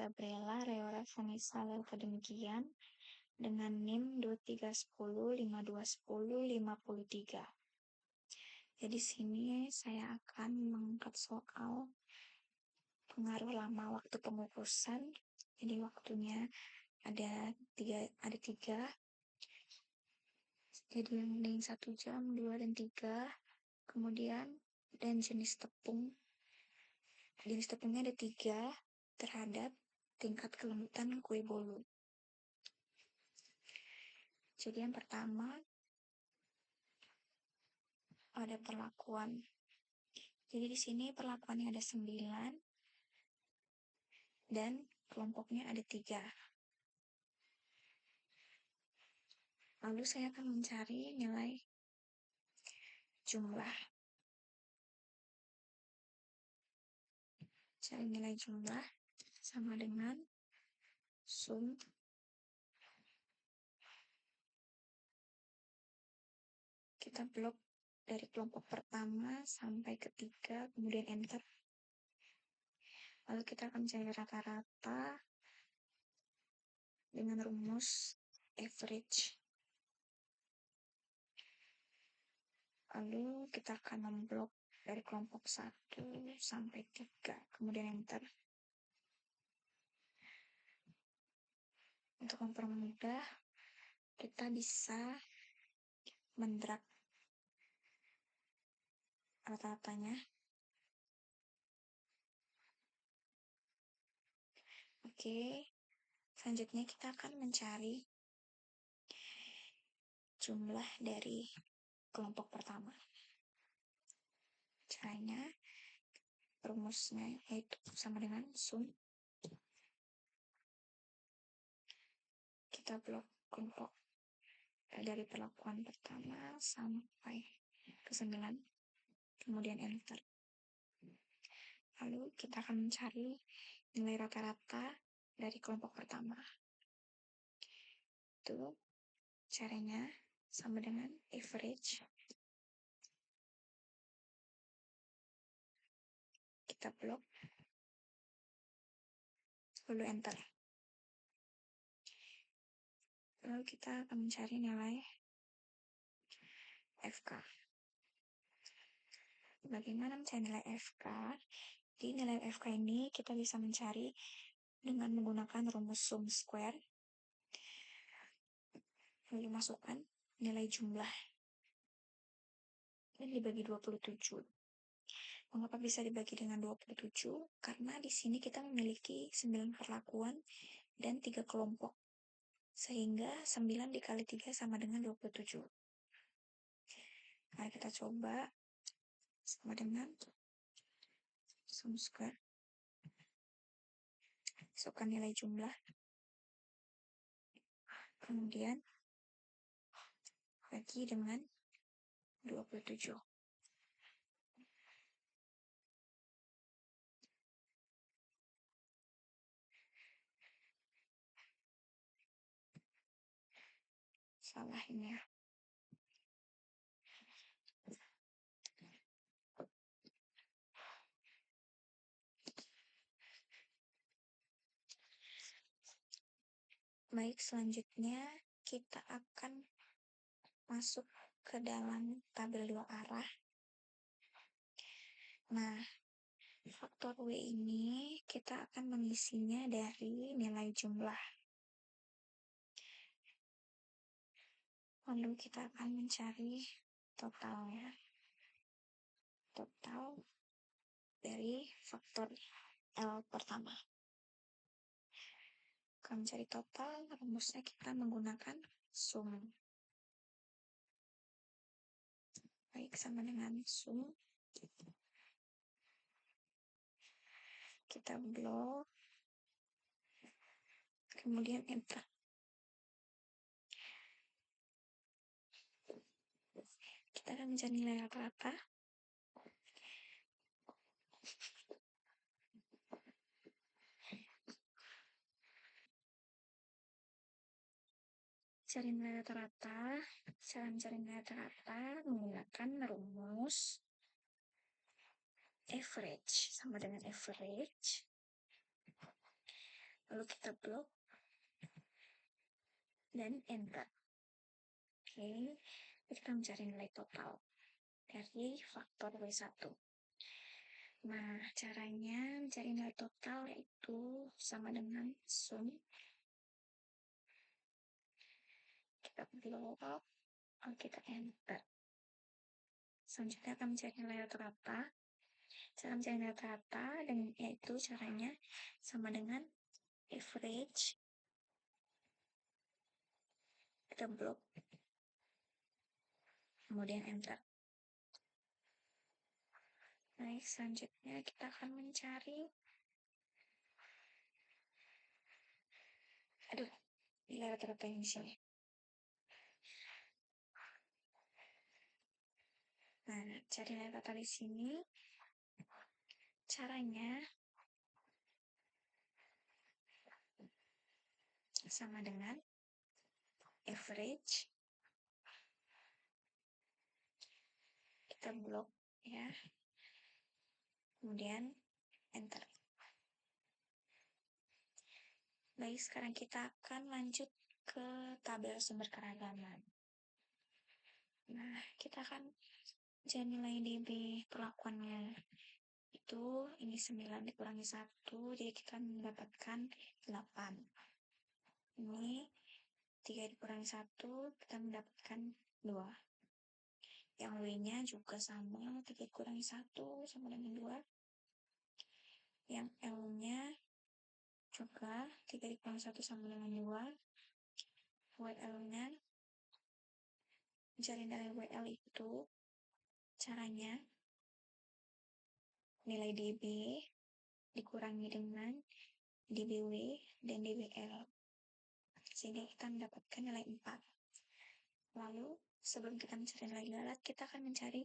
Gabriela Reora Vanessa Kedengkian dengan NIM 2310521053. Jadi sini saya akan mengangkat soal pengaruh lama waktu pengukusan. Jadi waktunya ada tiga. Jadi yang 1 jam, 2 dan 3. Kemudian dan jenis tepung. Jenis tepungnya ada 3 terhadap tingkat kelembutan kue bolu. Jadi yang pertama ada perlakuan. Jadi di sini perlakuannya ada 9 dan kelompoknya ada 3. Lalu saya akan mencari nilai jumlah. Cari nilai jumlah sama dengan sum kita blok dari kelompok pertama sampai ketiga, kemudian enter. Lalu kita akan cari rata-rata dengan rumus average. Lalu kita akan memblok dari kelompok 1 sampai 3, kemudian enter. Untuk mempermudah, kita bisa mendrag rata-ratanya. Oke, selanjutnya kita akan mencari jumlah dari kelompok pertama. Caranya, rumusnya yaitu sama dengan sum. Kita blok kelompok dari perlakuan pertama sampai ke 9, kemudian enter. Lalu kita akan mencari nilai rata-rata dari kelompok pertama. Itu caranya sama dengan average. Kita blok, lalu enter. Lalu kita akan mencari nilai FK. Bagaimana mencari nilai FK? Di nilai FK ini kita bisa mencari dengan menggunakan rumus sum square. Lalu masukkan nilai jumlah dan dibagi 27. Mengapa bisa dibagi dengan 27? Karena di sini kita memiliki 9 perlakuan dan 3 kelompok. Sehingga 9 dikali 3 sama dengan 27. Mari kita coba sama dengan sum square. Masukkan nilai jumlah. Kemudian bagi dengan 27. Salah ini ya. Baik, selanjutnya kita akan masuk ke dalam tabel 2 arah. Nah, faktor W ini kita akan mengisinya dari nilai jumlah. Lalu kita akan mencari totalnya. Total dari faktor L pertama. Kalau mencari total, rumusnya kita menggunakan sum. Baik, sama dengan sum. Kita blok. Kemudian enter. Kita akan mencari nilai rata-rata. Cari nilai rata-rata. Cara mencari nilai rata-rata menggunakan rumus average. Sama dengan average. lalu kita blok dan enter. Oke, kita mencari nilai total dari faktor W1. Nah, caranya mencari nilai total yaitu sama dengan sum. Kita blok, lalu kita enter. Selanjutnya akan mencari nilai rata-rata. Cara mencari nilai rata-rata dan yaitu caranya sama dengan average. Kita blok, kemudian enter. Baik, selanjutnya kita akan mencari nilai rata-rata yang di sini. Nah, cari nilai rata di sini. Caranya sama dengan average. Kita blok ya. Kemudian enter. Baik, sekarang kita akan lanjut ke tabel sumber keragaman. Nah, kita akan cari nilai DB perlakuannya. Itu ini 9 dikurangi 1, jadi kita mendapatkan 8. Ini 3 dikurangi 1, kita mendapatkan 2. Yang W-nya juga sama, 3 dikurangi 1 sama dengan 2. Yang L-nya juga 3 dikurangi 1 sama dengan 2. WL-nya, mencari nilai WL itu caranya nilai DB dikurangi dengan DBW dan DBL, sehingga kita mendapatkan nilai 4. Lalu sebelum kita mencari nilai galat, kita akan mencari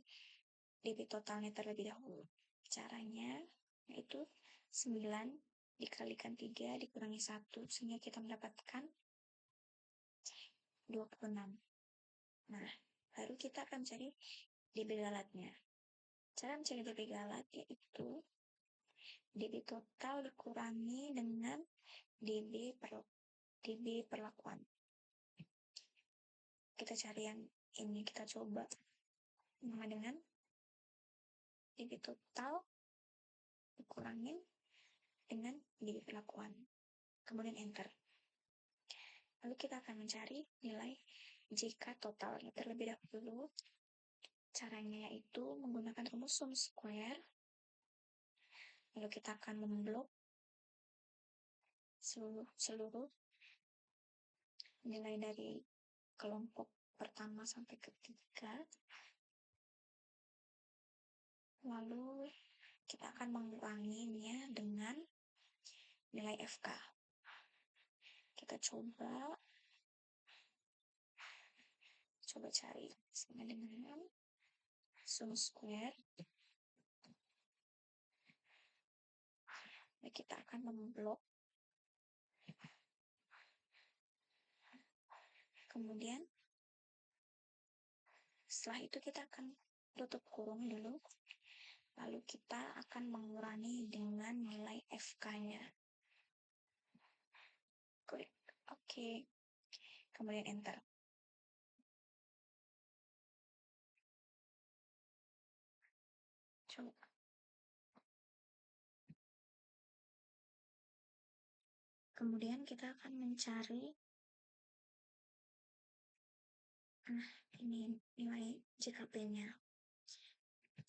DB totalnya terlebih dahulu. Caranya yaitu 9 dikalikan 3 dikurangi 1, sehingga kita mendapatkan 26. Nah, baru kita akan mencari DB galatnya. Cara mencari DB galat yaitu DB total dikurangi dengan DB perlakuan. Kita cari yang ini, kita coba sama dengan DB total dikurangi dengan DB perlakuan. Kemudian enter. Lalu kita akan mencari nilai JK totalnya terlebih dahulu. Caranya yaitu menggunakan rumus sum square. Lalu kita akan memblok seluruh nilai dari kelompok pertama sampai ketiga. Lalu kita akan menguranginya dengan nilai FK. Kita coba cari sama dengan sum square. Nah, kita akan memblok. Kemudian setelah itu kita akan tutup kurung dulu. Lalu kita akan mengurangi dengan nilai FK-nya. Oke. Kemudian enter. Coba. Kemudian kita akan mencari ini nilai JKP-nya.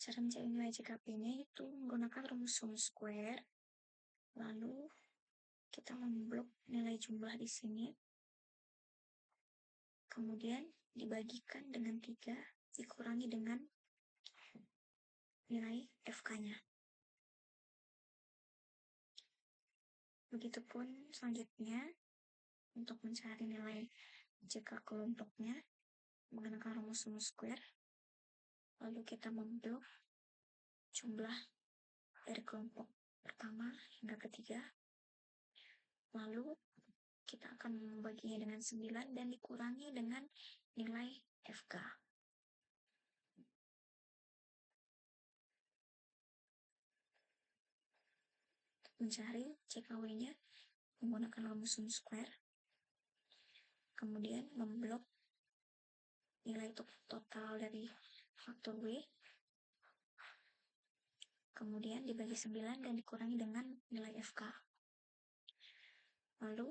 Cara mencari nilai JKP-nya itu menggunakan rumus sum square. Lalu kita memblok nilai jumlah di sini. Kemudian dibagikan dengan 3 dikurangi dengan nilai FK-nya. Begitupun selanjutnya untuk mencari nilai JK kelompoknya menggunakan rumus sum square. Lalu kita memblok jumlah dari kelompok pertama hingga ketiga. Lalu kita akan membaginya dengan 9 dan dikurangi dengan nilai FK. Mencari CKW-nya, menggunakan rumus sum square, kemudian memblok nilai total dari faktor W, kemudian dibagi 9 dan dikurangi dengan nilai FK. Lalu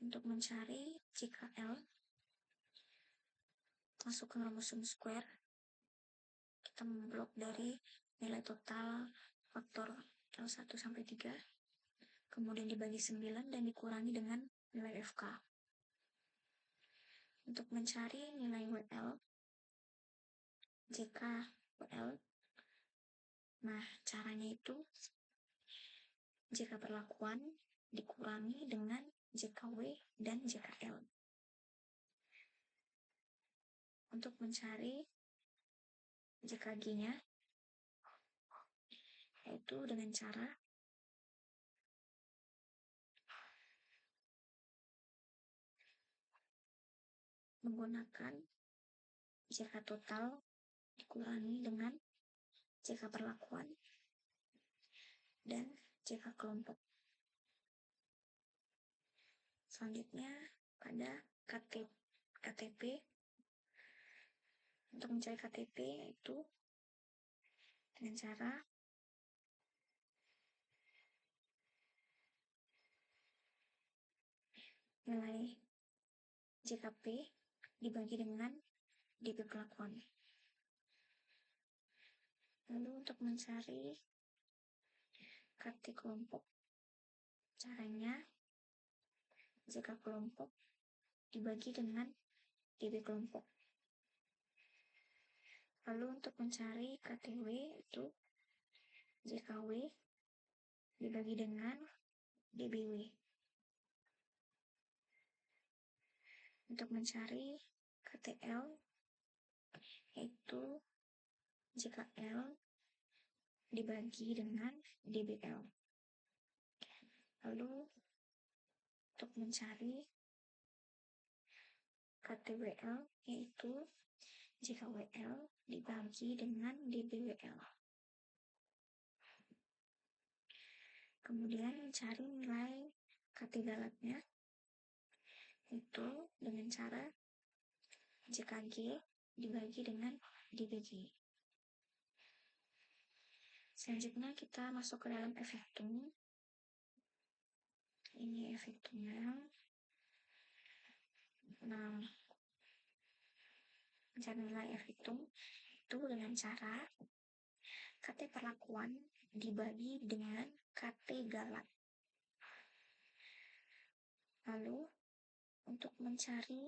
untuk mencari jika L, masukkan rumus sum square, kita memblok dari nilai total faktor L1 sampai 3, kemudian dibagi 9 dan dikurangi dengan nilai FK. Untuk mencari nilai WL, JK WL, nah caranya itu JK perlakuan dikurangi dengan JKW dan JKL. Untuk mencari JKG-nya, yaitu dengan cara menggunakan JK total dikurangi dengan JK perlakuan dan JK kelompok. Selanjutnya pada KTP, untuk mencari KTP yaitu dengan cara nilai JKP dibagi dengan DP perlakuan. Lalu untuk mencari KT kelompok, caranya JK kelompok dibagi dengan DP kelompok. Lalu untuk mencari KTW itu JKW dibagi dengan DBW. Untuk mencari KTL yaitu JKL dibagi dengan DBL. Lalu untuk mencari KTWL yaitu JKWL dibagi dengan DBWL. Kemudian mencari nilai KT galatnya itu dengan cara JKG dibagi dengan DBG. Selanjutnya kita masuk ke dalam efektum. Ini efektumnya. Nah, mencari nilai efektum itu dengan cara KT perlakuan dibagi dengan KT galat. Lalu untuk mencari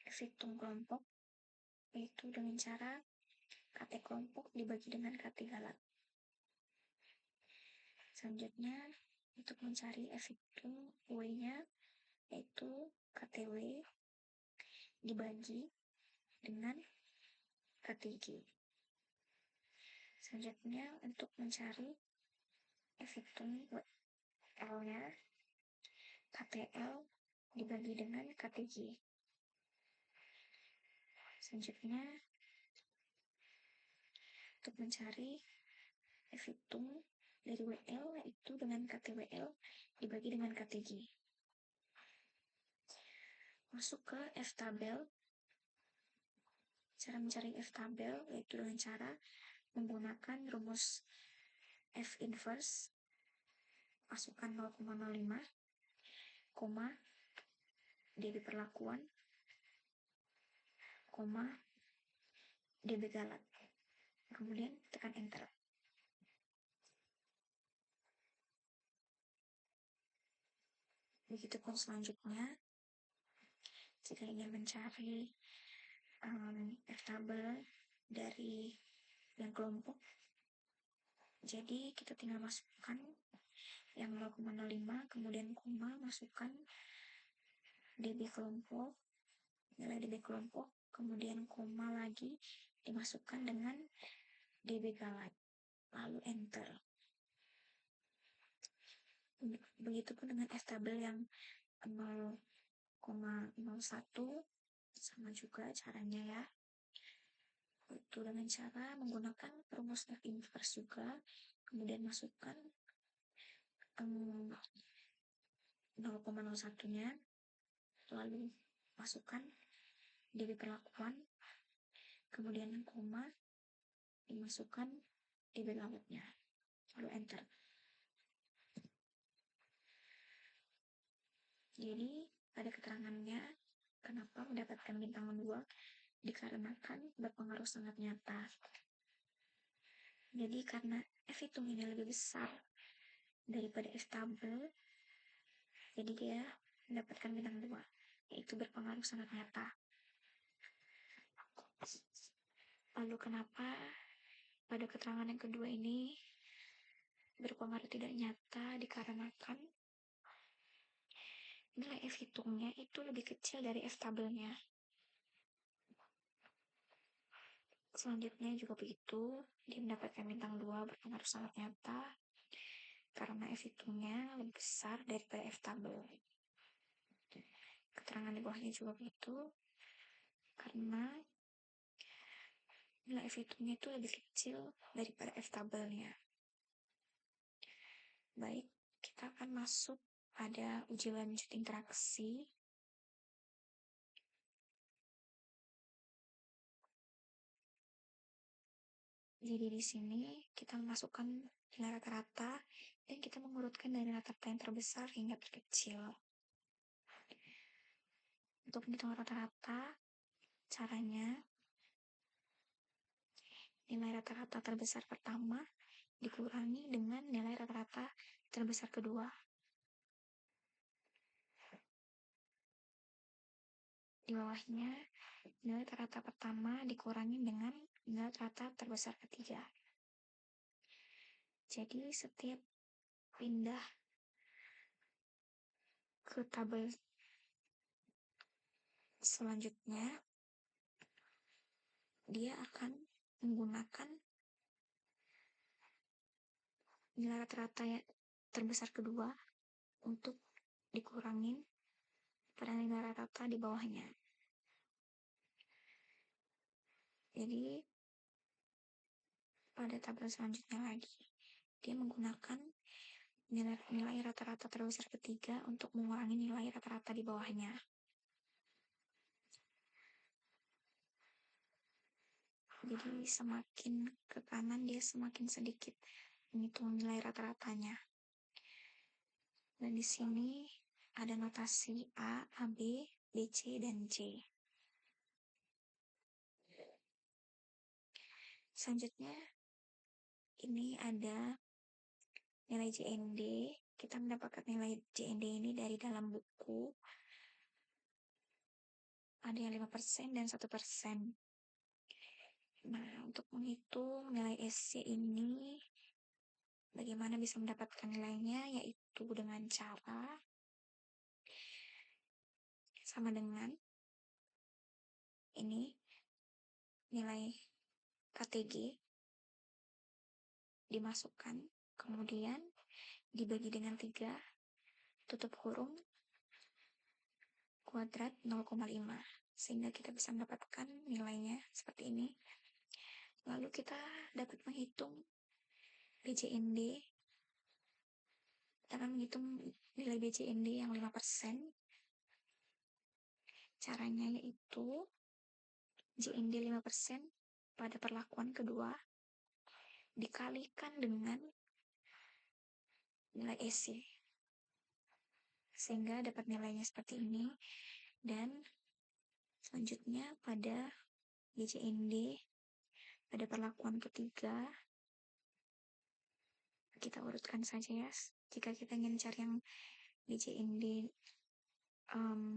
efektum kelompok yaitu dengan cara KT kelompok dibagi dengan KT galat. Selanjutnya untuk mencari efektum W-nya yaitu KTW dibagi dengan KTG. Selanjutnya untuk mencari efektum L-nya KTL dibagi dengan KTG. Selanjutnya untuk mencari efektum dari WL yaitu dengan KTWL dibagi dengan KTG. Masuk ke F tabel. Cara mencari F tabel yaitu dengan cara menggunakan rumus F inverse, masukkan 0,05, DB perlakuan, DB galat. Kemudian tekan enter. Begitupun selanjutnya, jika ingin mencari F tabel dari yang kelompok, jadi kita tinggal masukkan yang 0,05, kemudian masukkan DB kelompok, nilai DB kelompok, kemudian lagi dimasukkan dengan DB galat, lalu enter. Begitupun dengan F tabel yang 0,01, sama juga caranya ya, itu dengan cara menggunakan rumus F inverse juga, kemudian masukkan 0,01-nya, lalu masukkan DB perlakuan, kemudian koma, dimasukkan DB lautnya, lalu enter. Jadi pada keterangannya, kenapa mendapatkan bintang 2? Dikarenakan berpengaruh sangat nyata. Jadi karena F hitung ini lebih besar daripada F tabel, jadi dia mendapatkan bintang 2, yaitu berpengaruh sangat nyata. Lalu kenapa pada keterangan yang kedua ini berpengaruh tidak nyata? Dikarenakan nilai F hitungnya itu lebih kecil dari F tabelnya. Selanjutnya juga begitu, dia mendapatkan bintang 2 berpengaruh sangat nyata karena F hitungnya lebih besar daripada F tabel. Keterangan di bawahnya juga begitu, karena nilai F hitungnya itu lebih kecil daripada F tabelnya. Baik, kita akan masuk pada uji lanjut interaksi. Jadi di sini kita memasukkan nilai rata-rata dan kita mengurutkan dari rata-rata yang terbesar hingga terkecil. Untuk menghitung rata-rata, caranya nilai rata-rata terbesar pertama dikurangi dengan nilai rata-rata terbesar kedua. Di bawahnya, nilai rata-rata pertama dikurangi dengan nilai rata-rata terbesar ketiga. Jadi setiap pindah ke tabel selanjutnya, dia akan menggunakan nilai rata-rata terbesar kedua untuk dikurangin pada nilai rata-rata di bawahnya. Jadi pada tabel selanjutnya lagi, dia menggunakan nilai rata-rata terbesar ketiga untuk mengurangi nilai rata-rata di bawahnya. Jadi semakin ke kanan dia semakin sedikit menghitung nilai rata-ratanya. Dan di sini ada notasi A, AB, BC, dan C. Selanjutnya ini ada nilai JND. Kita mendapatkan nilai JND ini dari dalam buku. Ada yang 5% dan 1%. Nah, untuk menghitung nilai SC ini, bagaimana bisa mendapatkan nilainya? Yaitu dengan cara sama dengan ini, nilai KTG dimasukkan, kemudian dibagi dengan 3, tutup kurung, kuadrat 0,5, sehingga kita bisa mendapatkan nilainya seperti ini. Lalu kita dapat menghitung BJND. Kita akan menghitung nilai BJND yang 5%. Caranya yaitu JND 5% pada perlakuan kedua dikalikan dengan nilai SC, sehingga dapat nilainya seperti ini. Dan selanjutnya pada BJND pada perlakuan ketiga, kita urutkan saja ya. Jika kita ingin cari yang BJND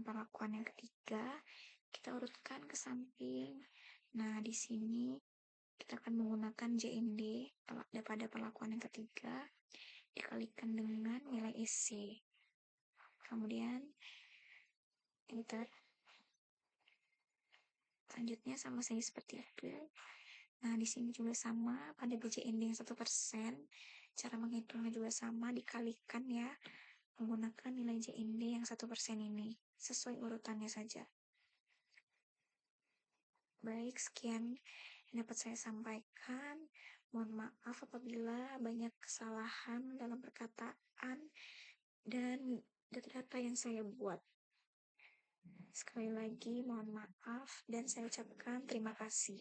perlakuan yang ketiga, kita urutkan ke samping. Nah, di sini kita akan menggunakan JND pada perlakuan yang ketiga dikalikan dengan nilai SC. Kemudian enter. Selanjutnya sama saja seperti itu. Nah, di sini juga sama pada BJND yang 1%. Cara menghitungnya juga sama, dikalikan ya, menggunakan nilai JND yang 1% ini, sesuai urutannya saja. Baik, sekian yang dapat saya sampaikan. Mohon maaf apabila banyak kesalahan dalam perkataan dan data-data yang saya buat. Sekali lagi mohon maaf dan saya ucapkan terima kasih.